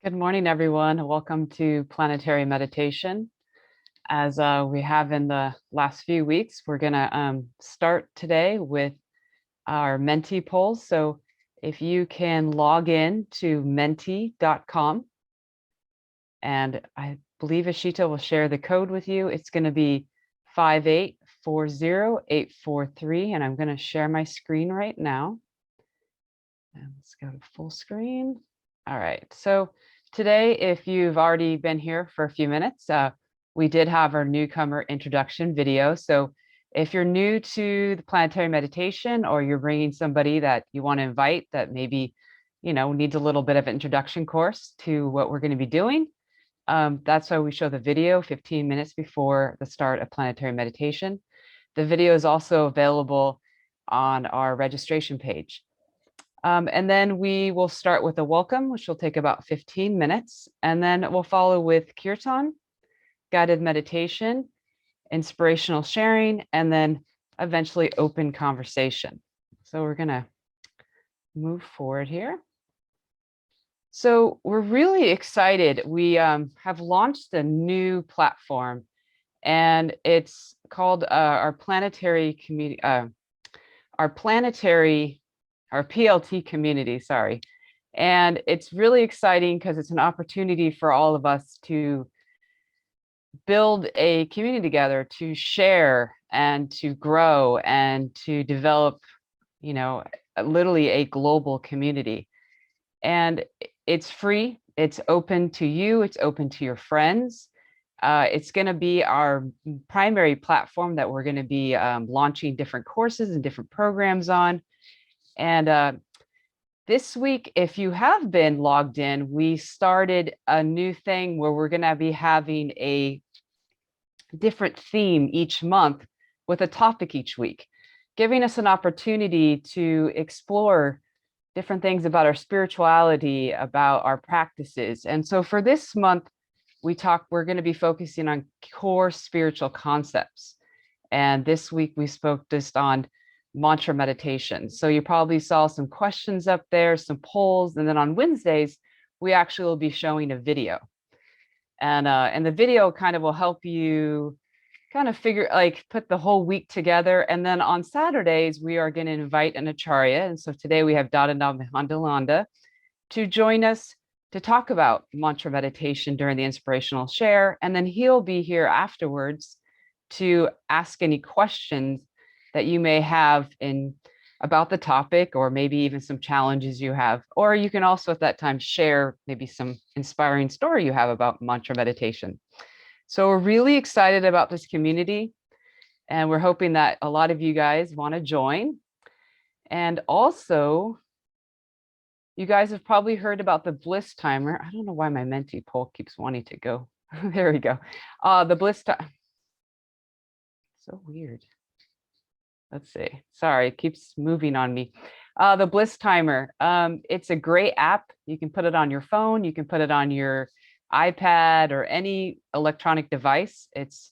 Good morning, everyone. Welcome to Planetary Meditation. As we have in the last few weeks, we're going to start today with our Menti polls. So if you can log in to menti.com, and I believe Ashita will share the code with you. It's going to be 5840843, and I'm going to share my screen right now. And let's go to full screen. All right. So today, if you've already been here for a few minutes, we did have our newcomer introduction video. So if you're new to the planetary meditation, or you're bringing somebody that you want to invite that maybe, needs a little bit of introduction course to what we're going to be doing, that's why we show the video 15 minutes before the start of planetary meditation. The video is also available on our registration page. And then we will start with a welcome, which will take about 15 minutes. And then we'll follow with Kiirtan, guided meditation, inspirational sharing, and then eventually open conversation. So we're going to move forward here. So we're really excited. We have launched a new platform, and it's called our planetary community, our PLT community, sorry. And it's really exciting because it's an opportunity for all of us to build a community together, to share and to grow and to develop, literally a global community. And it's free, it's open to you, it's open to your friends. It's going to be our primary platform that we're going to be launching different courses and different programs on. And this week, if you have been logged in, we started a new thing where we're going to be having a different theme each month with a topic each week, giving us an opportunity to explore different things about our spirituality, about our practices. And so for this month, we're going to be focusing on core spiritual concepts. And this week we spoke just on mantra meditation. So you probably saw some questions up there, some polls, and then on Wednesdays, we actually will be showing a video. And the video kind of will help you kind of put the whole week together. And then on Saturdays, we are going to invite an acharya. And so today we have Dadanam Handalanda to join us to talk about mantra meditation during the inspirational share. And then he'll be here afterwards to ask any questions that you may have about the topic, or maybe even some challenges you have. Or you can also at that time share maybe some inspiring story you have about mantra meditation. So we're really excited about this community, and we're hoping that a lot of you guys want to join. And also, you guys have probably heard about the bliss timer. I don't know why my Menti poll keeps wanting to go. There we go. The bliss time. So weird. Let's see. Sorry, it keeps moving on me. The bliss timer. It's a great app. You can put it on your phone. You can put it on your iPad or any electronic device. It's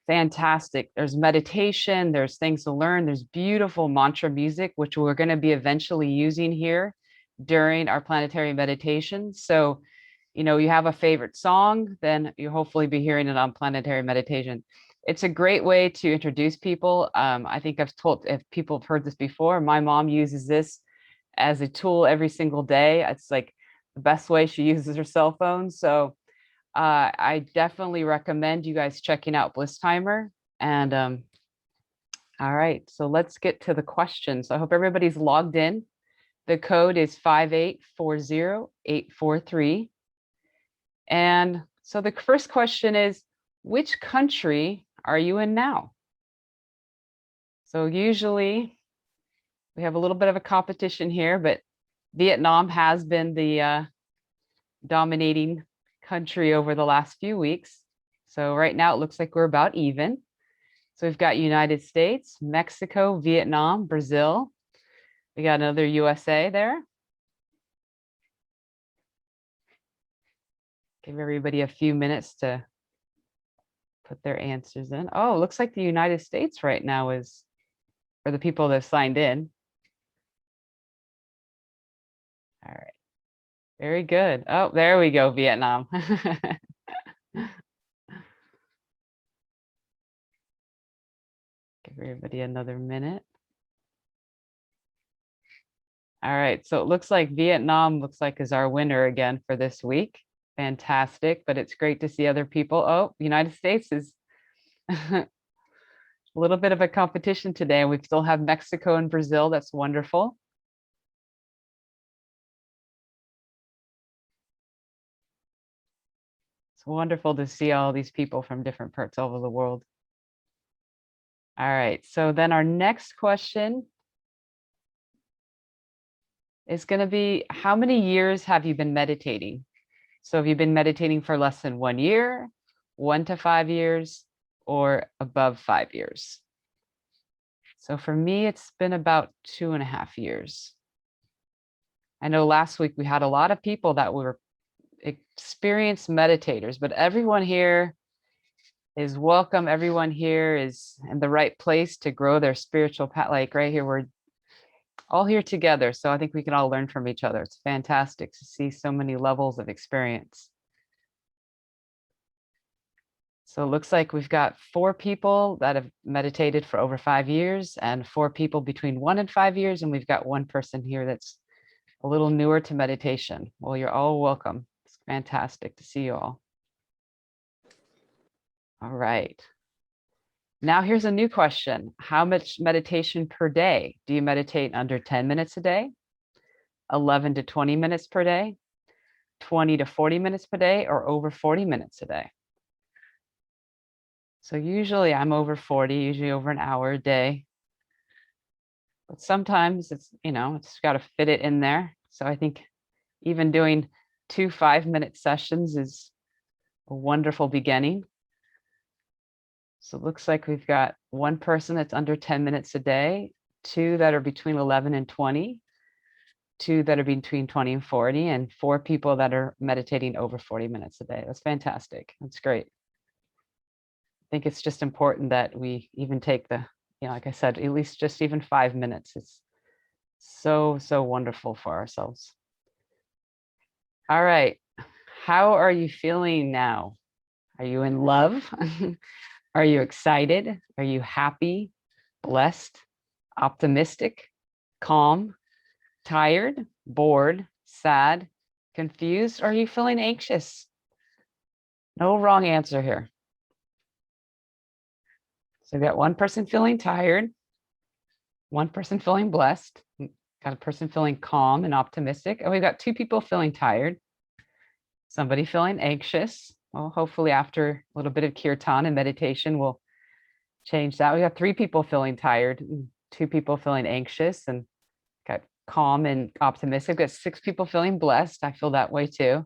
fantastic. There's meditation, there's things to learn, there's beautiful mantra music, which we're going to be eventually using here during our planetary meditation. So, you have a favorite song, then you'll hopefully be hearing it on planetary meditation. It's a great way to introduce people. I think if people have heard this before, my mom uses this as a tool every single day. It's like the best way she uses her cell phone. So I definitely recommend you guys checking out Bliss Timer. And all right, so let's get to the questions. I hope everybody's logged in. The code is 5840843. And so the first question is, which country are you in now? So usually we have a little bit of a competition here, but Vietnam has been the dominating country over the last few weeks. So right now it looks like we're about even. So we've got United States, Mexico, Vietnam, Brazil. We got another USA there. Give everybody a few minutes to put their answers in. Oh, it looks like the United States right now is for the people that signed in. All right. Very good. Oh, there we go, Vietnam. Give everybody another minute. All right, so it looks like Vietnam looks like is our winner again for this week. Fantastic, but it's great to see other people. Oh, United States is a little bit of a competition today, and we still have Mexico and Brazil. That's wonderful. It's wonderful to see all these people from different parts all over the world. All right, so then our next question is going to be, how many years have you been meditating? So have you been meditating for less than 1 year, 1 to 5 years, or above 5 years? So for me, it's been about 2.5 years. I know last week we had a lot of people that were experienced meditators, but everyone here is welcome. Everyone here is in the right place to grow their spiritual path. Like right here, we're all here together. So I think we can all learn from each other. It's fantastic to see so many levels of experience. So it looks like we've got 4 people that have meditated for over 5 years and 4 people between 1 and 5 years. And we've got 1 person here that's a little newer to meditation. Well, you're all welcome. It's fantastic to see you all. All right. Now here's a new question. How much meditation per day? Do you meditate under 10 minutes a day, 11 to 20 minutes per day, 20 to 40 minutes per day, or over 40 minutes a day? So usually I'm over 40, usually over an hour a day. But sometimes it's, it's got to fit it in there. So I think even doing 2 5-minute sessions is a wonderful beginning. So it looks like we've got 1 person that's under 10 minutes a day, 2 that are between 11 and 20, 2 that are between 20 and 40, and 4 people that are meditating over 40 minutes a day. That's fantastic. That's great. I think it's just important that we even take the, like I said, at least just even 5 minutes. It's so, so wonderful for ourselves. All right. How are you feeling now? Are you in love? Are you excited? Are you happy, blessed, optimistic, calm, tired, bored, sad, confused? Or are you feeling anxious? No wrong answer here. So we've got 1 person feeling tired, 1 person feeling blessed, got a person feeling calm and optimistic, and we've got 2 people feeling tired, somebody feeling anxious. Well, hopefully after a little bit of Kiirtan and meditation, we'll change that. We got 3 people feeling tired, 2 people feeling anxious, and got calm and optimistic. Got 6 people feeling blessed. I feel that way too.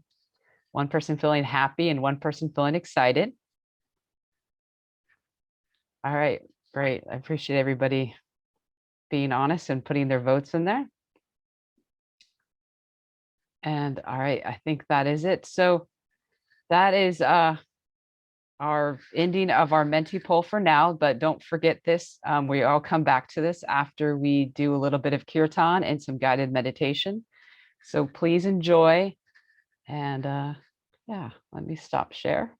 1 person feeling happy and 1 person feeling excited. All right, great. I appreciate everybody being honest and putting their votes in there. And all right, I think that is it. So that is our ending of our Menti poll for now, but don't forget this. We all come back to this after we do a little bit of Kirtan and some guided meditation. So please enjoy. And yeah, let me stop share.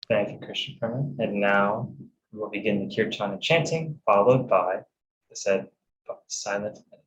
Thank you, Christian Perman. And now we will begin the Kiirtan and chanting, followed by the said silent meditation.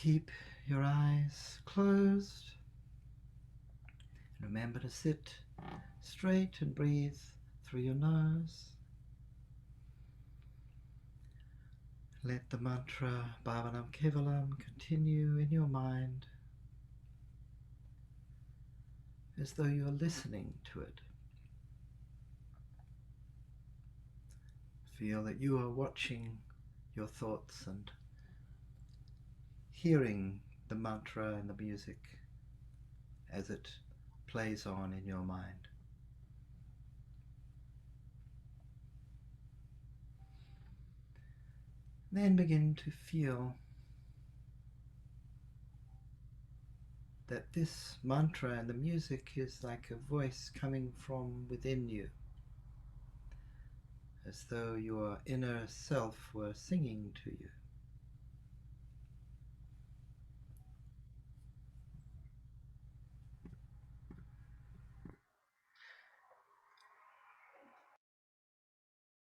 keep your eyes closed. Remember to sit straight and breathe through your nose. Let the mantra Bhavanam Kevalam continue in your mind as though you are listening to it. Feel that you are watching your thoughts and hearing the mantra and the music as it plays on in your mind. Then begin to feel that this mantra and the music is like a voice coming from within you, as though your inner self were singing to you.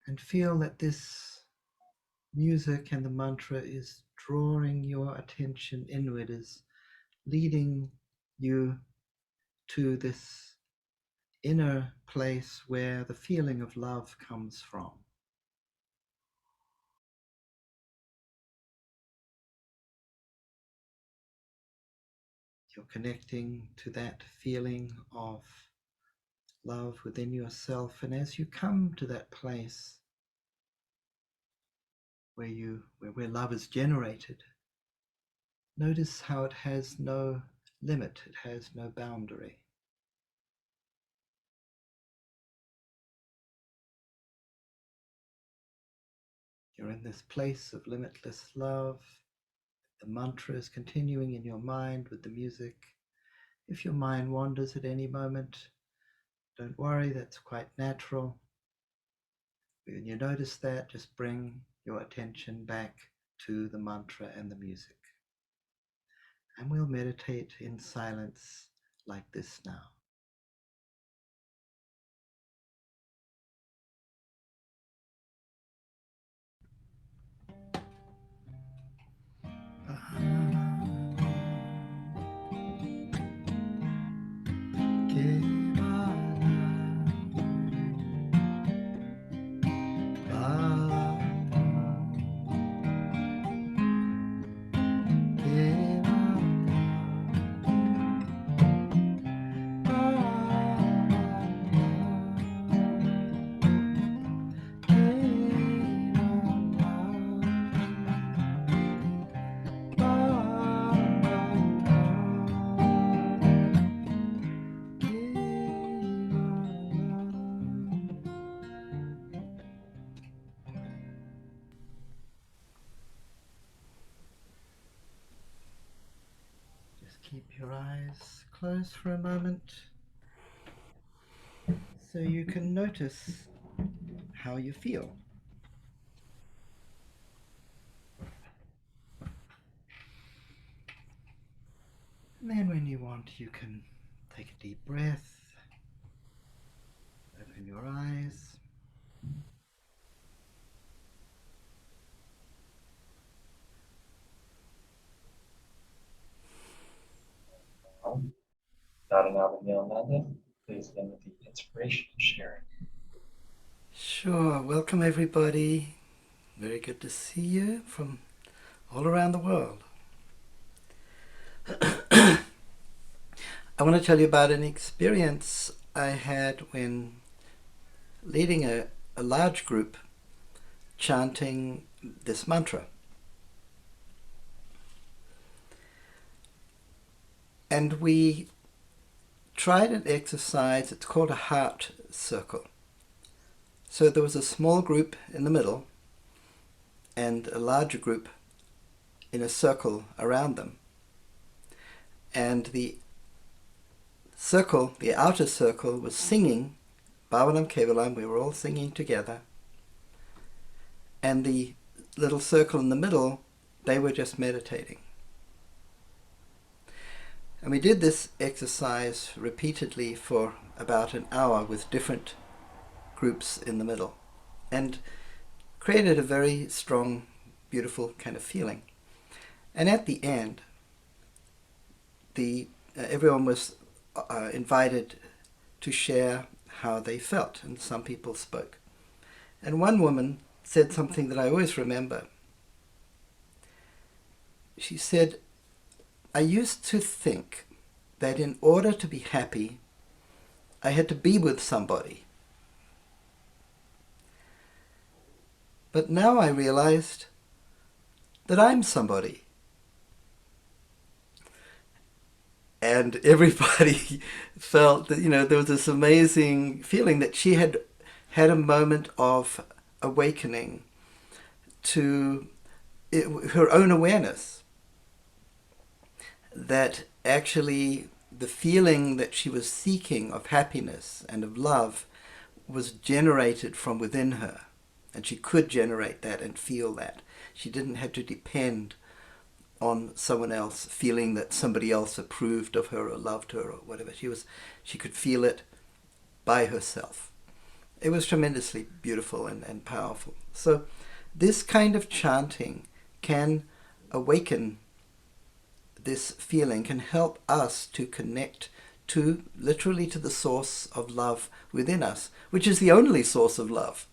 And feel that this music and the mantra is drawing your attention inward, is leading you to this inner place where the feeling of love comes from. You're connecting to that feeling of love within yourself, and as you come to that place where love is generated, notice how it has no limit, it has no boundary. You're in this place of limitless love. The mantra is continuing in your mind with the music. If your mind wanders at any moment, don't worry, that's quite natural. When you notice that, just bring your attention back to the mantra and the music. And we'll meditate in silence like this now. Keep your eyes closed for a moment so you can notice how you feel. And then when you want, you can take a deep breath, open your eyes. Starting out with Neil Nanda, please begin with the Inspirational Sharing. Sure. Welcome, everybody. Very good to see you from all around the world. I want to tell you about an experience I had when leading a large group chanting this mantra. And we tried an exercise, it's called a heart circle. So there was a small group in the middle and a larger group in a circle around them. And the circle, the outer circle, was singing Bhavanam Kevalam, we were all singing together. And the little circle in the middle, they were just meditating. And we did this exercise repeatedly for about an hour with different groups in the middle, and created a very strong, beautiful kind of feeling. And at the end, everyone was invited to share how they felt, and some people spoke. And one woman said something that I always remember. She said, "I used to think that in order to be happy, I had to be with somebody. But now I realized that I'm somebody." And everybody felt that, there was this amazing feeling that she had had a moment of awakening to her own awareness, that actually the feeling that she was seeking of happiness and of love was generated from within her, and she could generate that and feel that. She didn't have to depend on someone else, feeling that somebody else approved of her or loved her or whatever. She could feel it by herself. It was tremendously beautiful and powerful. So this kind of chanting can awaken this feeling, can help us to connect literally to the source of love within us, which is the only source of love.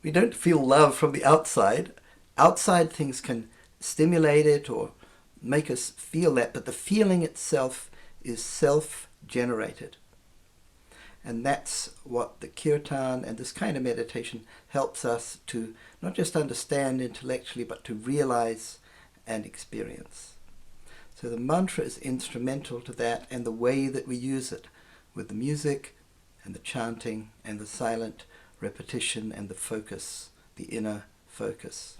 We don't feel love from the outside. Outside things can stimulate it or make us feel that, but the feeling itself is self-generated. And that's what the Kiirtan and this kind of meditation helps us to not just understand intellectually, but to realize and experience. So the mantra is instrumental to that, and the way that we use it with the music and the chanting and the silent repetition and the focus, the inner focus.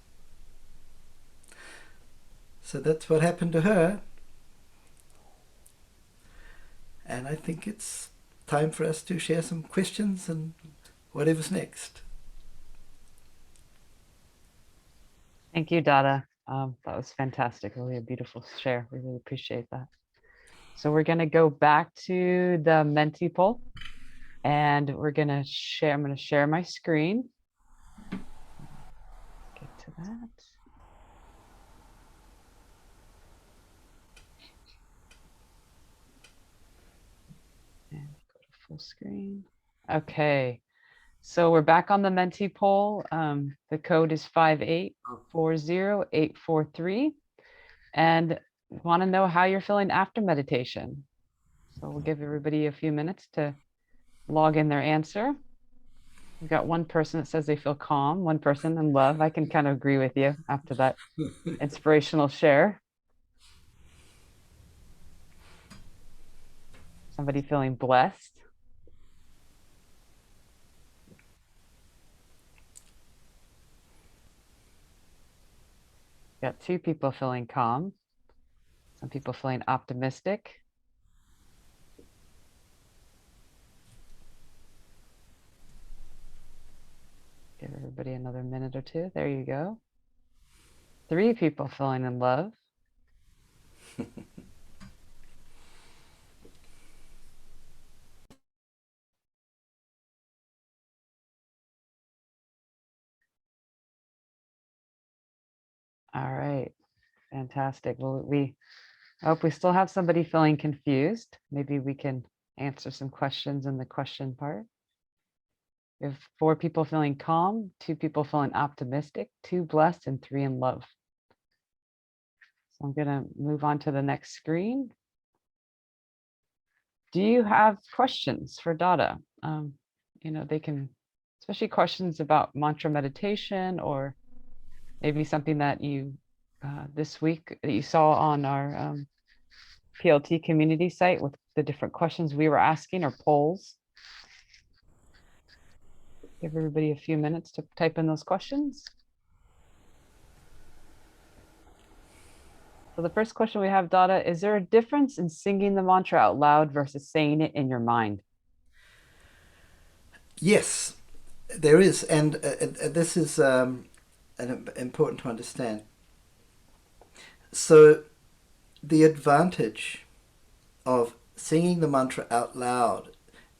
So that's what happened to her. And I think it's time for us to share some questions and whatever's next. Thank you, Dada. That was fantastic. Really a beautiful share. We really appreciate that. So we're going to go back to the Menti poll, and we're going to share. I'm going to share my screen. Get to that. And go to full screen. Okay. So we're back on the Menti poll. The code is 5840843. And want to know how you're feeling after meditation. So we'll give everybody a few minutes to log in their answer. We've got one person that says they feel calm, one person in love. I can kind of agree with you after that inspirational share. Somebody feeling blessed. Got two people feeling calm. Some people feeling optimistic. Give everybody another minute or two. There you go. Three people feeling in love. All right. Fantastic. Well, I hope we still have somebody feeling confused. Maybe we can answer some questions in the question part. We have 4 people feeling calm, 2 people feeling optimistic, 2 blessed, and 3 in love. So I'm going to move on to the next screen. Do you have questions for Dada? They can, especially questions about mantra meditation, or maybe something that you this week that you saw on our PLT community site with the different questions we were asking, or polls. Give everybody a few minutes to type in those questions. So the first question we have, Dada, is there a difference in singing the mantra out loud versus saying it in your mind? Yes, there is, and this is important to understand. So the advantage of singing the mantra out loud,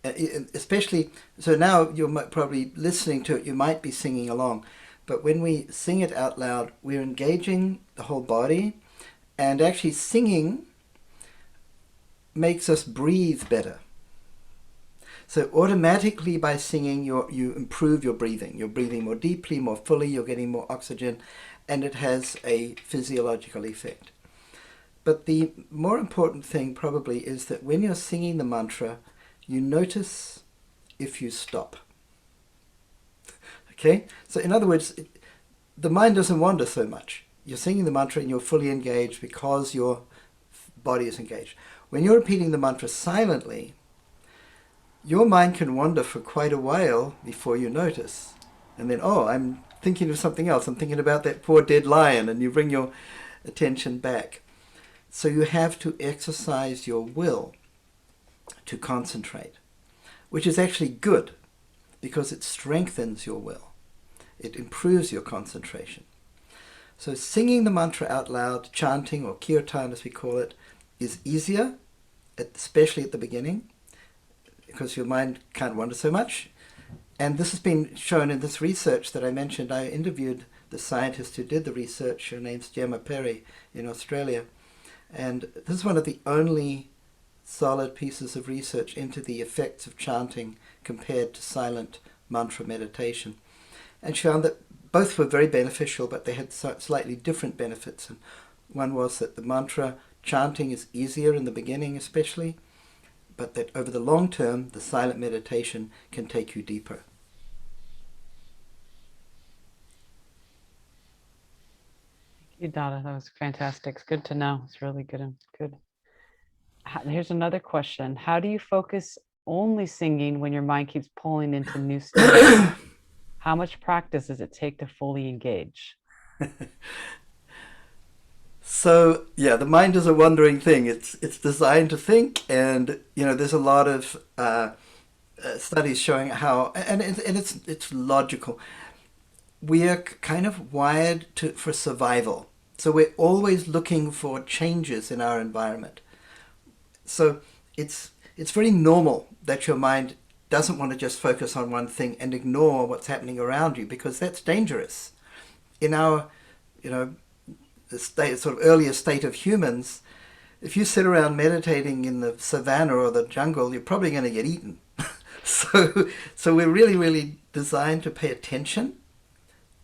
especially, so now you're probably listening to it, you might be singing along, but when we sing it out loud, we're engaging the whole body, And actually singing makes us breathe better. So automatically by singing, you improve your breathing. You're breathing more deeply, more fully, you're getting more oxygen, and it has a physiological effect. But the more important thing probably is that when you're singing the mantra, you notice if you stop. Okay? So in other words, the mind doesn't wander so much. You're singing the mantra and you're fully engaged because your body is engaged. When you're repeating the mantra silently, your mind can wander for quite a while before you notice. And then, oh, I'm thinking of something else. I'm thinking about that poor dead lion, and you bring your attention back. So you have to exercise your will to concentrate, which is actually good because it strengthens your will. It improves your concentration. So singing the mantra out loud, chanting or Kiirtan as we call it, is easier, especially at the beginning, because your mind can't wander so much. And this has been shown in this research that I mentioned. I interviewed the scientist who did the research. Her name's Gemma Perry in Australia. And this is one of the only solid pieces of research into the effects of chanting compared to silent mantra meditation. And she found that both were very beneficial, but they had slightly different benefits. And one was that the mantra chanting is easier in the beginning especially, but that over the long term, the silent meditation can take you deeper. Thank you, Dada. That was fantastic. It's good to know. It's really good. Good. Here's another question. How do you focus only singing when your mind keeps pulling into new states? How much practice does it take to fully engage? So yeah, the mind is a wandering thing. It's designed to think, and there's a lot of studies showing how, and it's logical. We are kind of wired for survival, so we're always looking for changes in our environment. So it's very normal that your mind doesn't want to just focus on one thing and ignore what's happening around you, because that's dangerous. In our the sort of earlier state of humans, if you sit around meditating in the savannah or the jungle, you're probably going to get eaten. So we're really, really designed to pay attention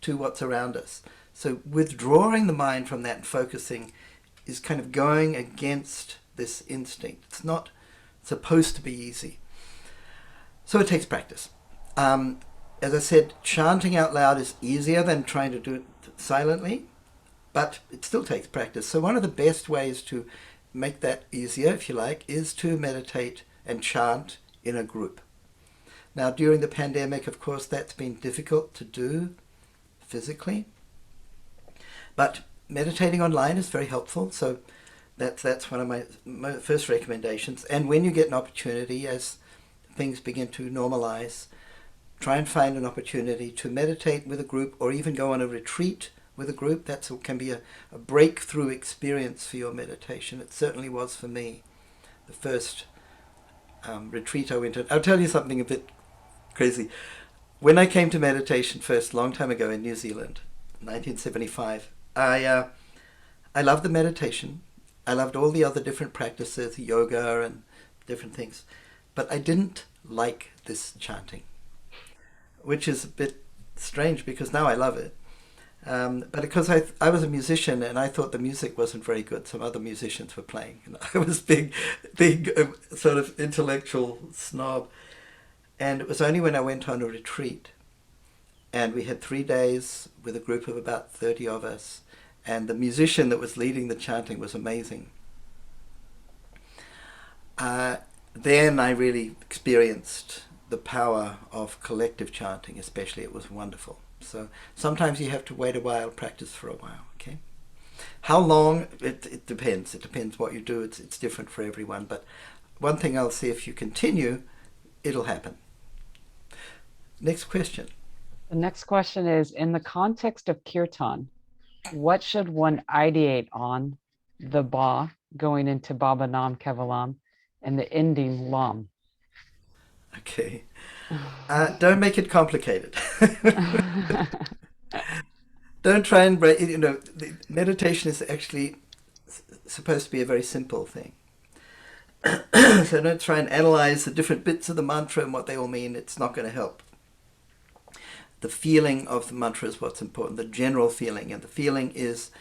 to what's around us. So withdrawing the mind from that and focusing is kind of going against this instinct. It's not supposed to be easy. So it takes practice. As I said, chanting out loud is easier than trying to do it silently, but it still takes practice. So one of the best ways to make that easier, if you like, is to meditate and chant in a group. Now, during the pandemic, of course, that's been difficult to do physically, but meditating online is very helpful. So that's one of my first recommendations. And when you get an opportunity, as things begin to normalize, try and find an opportunity to meditate with a group, or even go on a retreat with a group. That can be a breakthrough experience for your meditation. It certainly was for me. The first retreat I went to. I'll tell you something a bit crazy. When I came to meditation first, long time ago in New Zealand, 1975, I loved the meditation. I loved all the other different practices, yoga and different things. But I didn't like this chanting, which is a bit strange because now I love it. But because I was a musician and I thought the music wasn't very good, some other musicians were playing. And I was big sort of intellectual snob. And it was only when I went on a retreat, and we had 3 days with a group of about 30 of us, and the musician that was leading the chanting was amazing. Then I really experienced the power of collective chanting, especially. It was wonderful. So sometimes you have to wait a while, practice for a while, okay? How long? It depends. It depends what you do. It's different for everyone. But one thing I'll say, if you continue, it'll happen. Next question. The next question is, in the context of Kiirtan, what should one ideate on the Ba going into Baba Nam Kevalam and the ending Lam? Okay. Don't make it complicated. Don't try and break. Meditation is actually supposed to be a very simple thing. So don't try and analyze the different bits of the mantra and what they all mean. It's not going to help. The feeling of the mantra is what's important, the general feeling. And the feeling is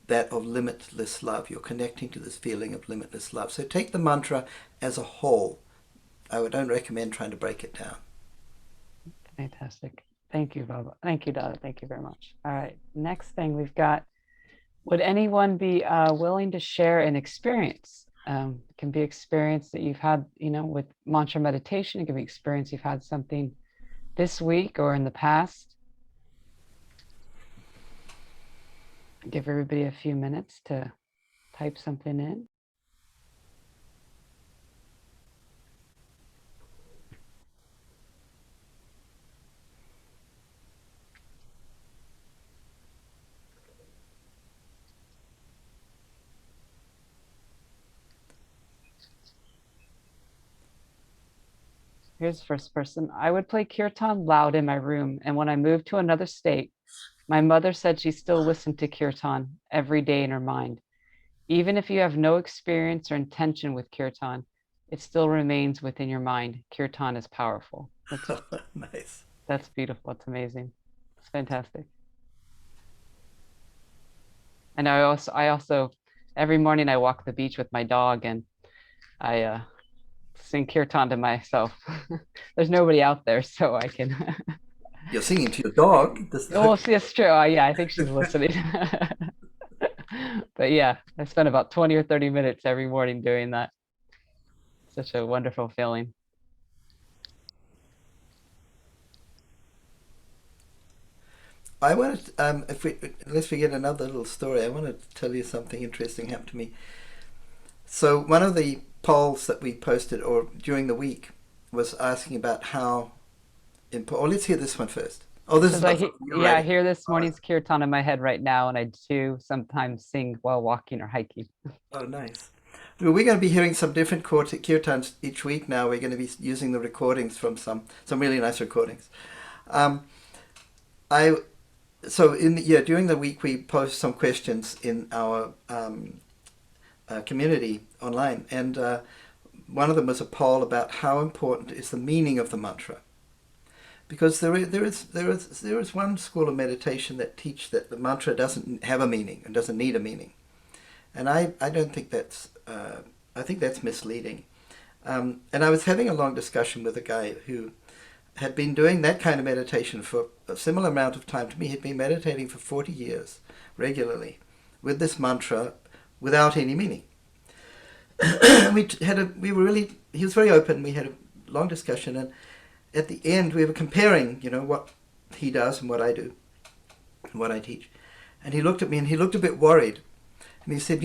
that of limitless love. You're connecting to this feeling of limitless love. So take the mantra as a whole. I don't recommend trying to break it down. Fantastic. Thank you, Baba. Thank you, Dada. Thank you very much. All right. Next thing we've got, would anyone be willing to share an experience? It can be experience that you've had, with mantra meditation. It can be experience you've had something this week or in the past. Give everybody a few minutes to type something in. Here's the first person. I would play Kiirtan loud in my room, and when I moved to another state, my mother said she still listened to Kiirtan every day in her mind. Even if you have no experience or intention with Kiirtan, it still remains within your mind. Kiirtan is powerful. Nice. That's beautiful. It's amazing. It's fantastic. And I also, every morning I walk the beach with my dog, and I sing Kiirtan to myself. There's nobody out there, so I can. You're singing to your dog. Oh, see, it's true. Yeah, I think she's listening. But yeah, I spend about 20 or 30 minutes every morning doing that. Such a wonderful feeling. I wanted, unless we get another little story, I want to tell you something interesting happened to me. So one of the polls that we posted or during the week was asking about how important. Oh, let's hear this one first. Oh, this is I hear this morning's Kiirtan in my head right now, and I do sometimes sing while walking or hiking. Oh, nice. Well, we're going to be hearing some different Kiirtans each week now. We're going to be using the recordings from some really nice recordings. During the week we post some questions in our community online, and one of them was a poll about how important is the meaning of the mantra. Because there is one school of meditation that teach that the mantra doesn't have a meaning and doesn't need a meaning, and I don't think that's I think that's misleading. And I was having a long discussion with a guy who had been doing that kind of meditation for a similar amount of time to me. He'd been meditating for 40 years regularly with this mantra without any meaning. He was very open. We had a long discussion, and at the end we were comparing, what he does and what I do and what I teach. And he looked at me and he looked a bit worried. And he said,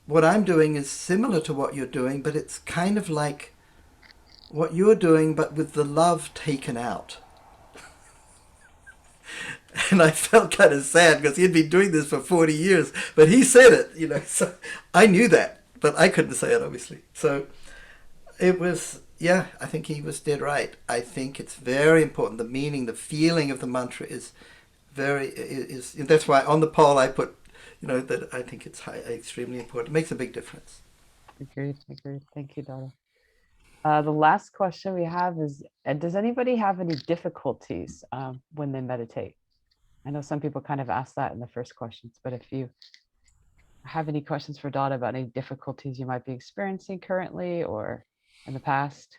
what I'm doing is similar to what you're doing, but it's kind of like what you're doing, but with the love taken out. And I felt kind of sad because he'd been doing this for 40 years, but he said it, so I knew that, but I couldn't say it, obviously. So it was, I think he was dead right. I think it's very important. The meaning, the feeling of the mantra is that's why on the poll I put, that I think it's extremely important. It makes a big difference. Agreed. Thank you, Dada. The last question we have is, does anybody have any difficulties when they meditate? I know some people kind of asked that in the first questions, but if you have any questions for Dada about any difficulties you might be experiencing currently or in the past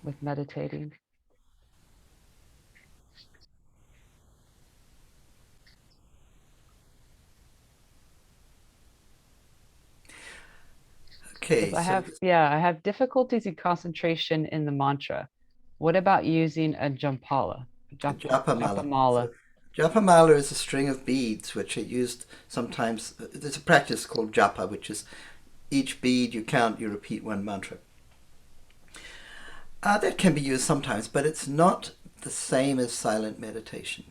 with meditating. Okay. I have difficulties in concentration in the mantra. What about using a jampala? Japamala. Japamala is a string of beads which are used sometimes. There's a practice called japa, which is each bead you count, you repeat one mantra. That can be used sometimes, but it's not the same as silent meditation.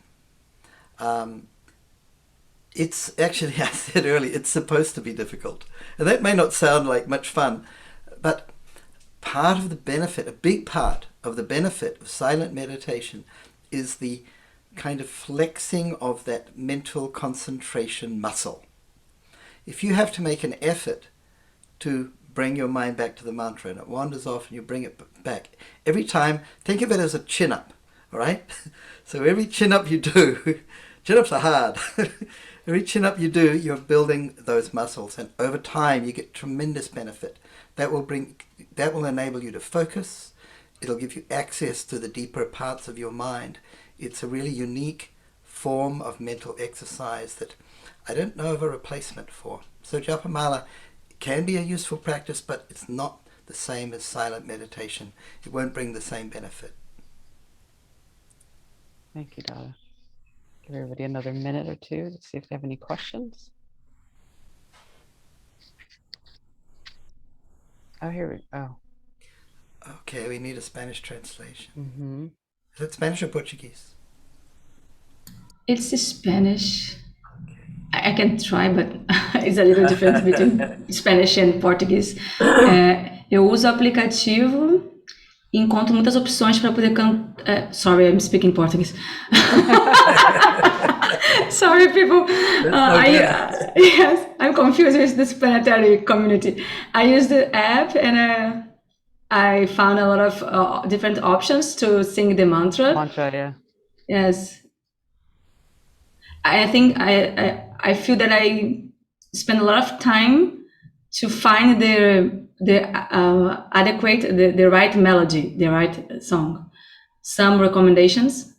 It's actually, I said earlier, it's supposed to be difficult. And that may not sound like much fun, but part of the benefit, a big part of the benefit of silent meditation is the kind of flexing of that mental concentration muscle. if you have to make an effort to bring your mind back to the mantra and it wanders off and you bring it back, every time, think of it as a chin-up, all right? So every chin-up you do, chin-ups are hard. Every chin-up you do, you're building those muscles, and over time you get tremendous benefit. That will enable you to focus. It'll give you access to the deeper parts of your mind. It's a really unique form of mental exercise that I don't know of a replacement for. So Japamala can be a useful practice, but it's not the same as silent meditation. It won't bring the same benefit. Thank you, Dada. Give everybody another minute or two to see if they have any questions. Oh, here we go. Okay, we need a Spanish translation. Mm-hmm. Is it Spanish or Portuguese? It's Spanish. I can try, but it's a little different between Spanish and Português. Eu uso o aplicativo e encontro muitas opções para poder cantar. Sorry, I'm speaking Portuguese. Sorry, people. Yes, I'm confused with this planetary community. I use the app and I found a lot of different options to sing the mantra. Mantra, yeah. Yes. I think I feel that I spend a lot of time to find the adequate, the right melody, the right song. Some recommendations?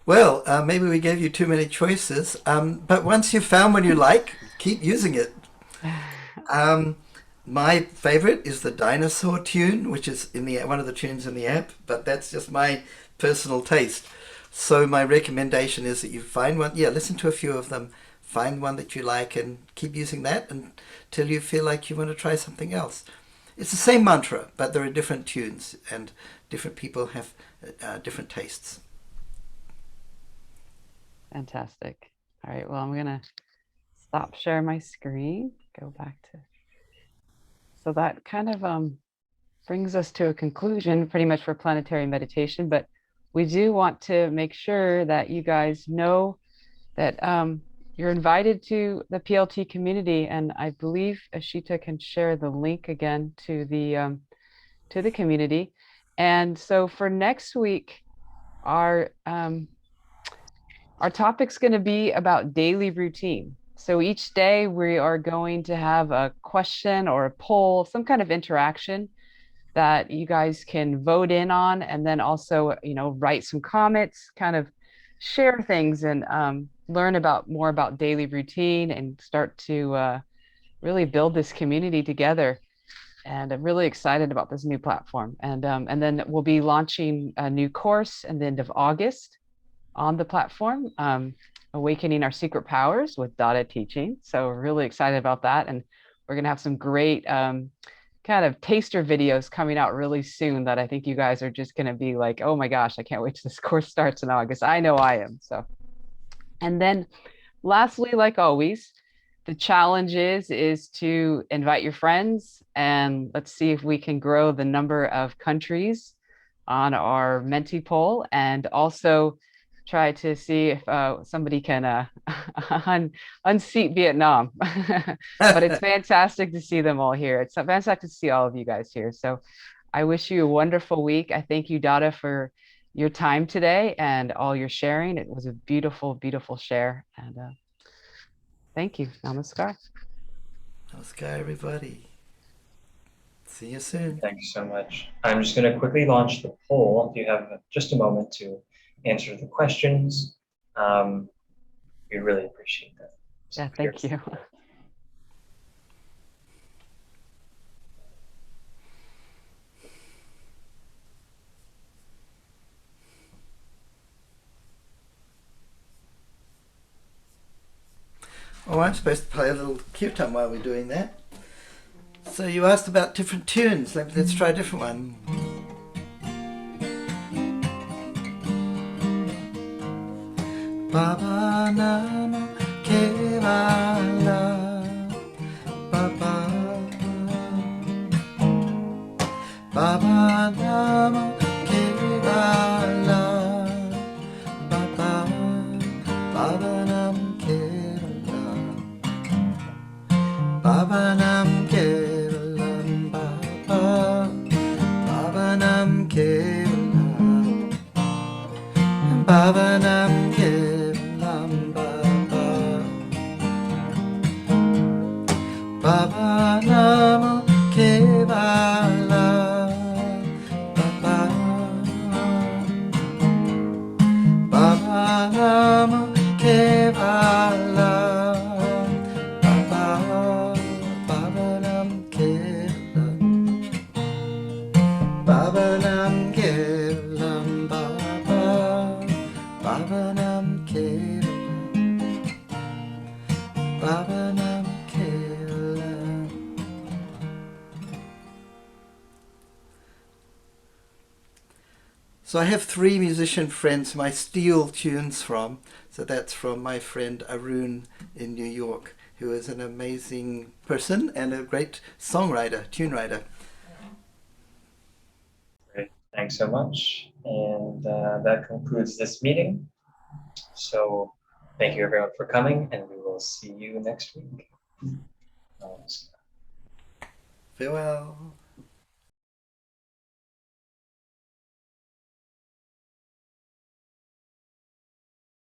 Well, maybe we gave you too many choices, but once you've found one you like, keep using it. My favorite is the dinosaur tune, which is in the one of the tunes in the app, but that's just my personal taste. So my recommendation is that you find one, listen to a few of them, find one that you like and keep using that until you feel like you want to try something else. It's the same mantra, but there are different tunes and different people have different tastes. Fantastic. All right, well, I'm going to stop sharing my screen, go back to... So that kind of brings us to a conclusion pretty much for planetary meditation, but we do want to make sure that you guys know that you're invited to the PLT community, and I believe Ashita can share the link again to the community. And so for next week, our topic's going to be about daily routine. So each day we are going to have a question or a poll, some kind of interaction that you guys can vote in on, and then also, write some comments, kind of share things and learn more about daily routine and start to really build this community together. And I'm really excited about this new platform. And then we'll be launching a new course at the end of August on the platform, Awakening Our Secret Powers with Dada teaching. So we're really excited about that. And we're going to have some great kind of taster videos coming out really soon that I think you guys are just going to be like, oh my gosh, I can't wait till this course starts in August. I know I am. So, and then lastly, like always, the challenge is to invite your friends, and let's see if we can grow the number of countries on our Menti poll, and also try to see if somebody can unseat Vietnam. But it's fantastic to see them all here. It's fantastic to see all of you guys here. So I wish you a wonderful week. I thank you, Dada, for your time today and all your sharing. It was a beautiful, beautiful share. And thank you. Namaskar. Namaskar, everybody. See you soon. Thank you so much. I'm just going to quickly launch the poll. If you have just a moment to answer the questions, we really appreciate that. So Yeah, thank you. Oh, I'm supposed to play a little Kiirtan while we're doing that. So you asked about different tunes. Let's try a different one. Baba Nama Kevala Baba Baba Nama Kevala Baba Baba Nam Kevala Namo Kevala Baba Baba Namo Kevala Baba Baba Nam Kevala Baba Nam Kelam Baba Baba Nam Kelam Baba Nam Kelam. So I have 3 musician friends whom I steal tunes from. So that's from my friend Arun in New York, who is an amazing person and a great songwriter, tune writer. Great. Thanks so much. And that concludes this meeting. So thank you everyone for coming, and we will see you next week. Namaskar. Farewell.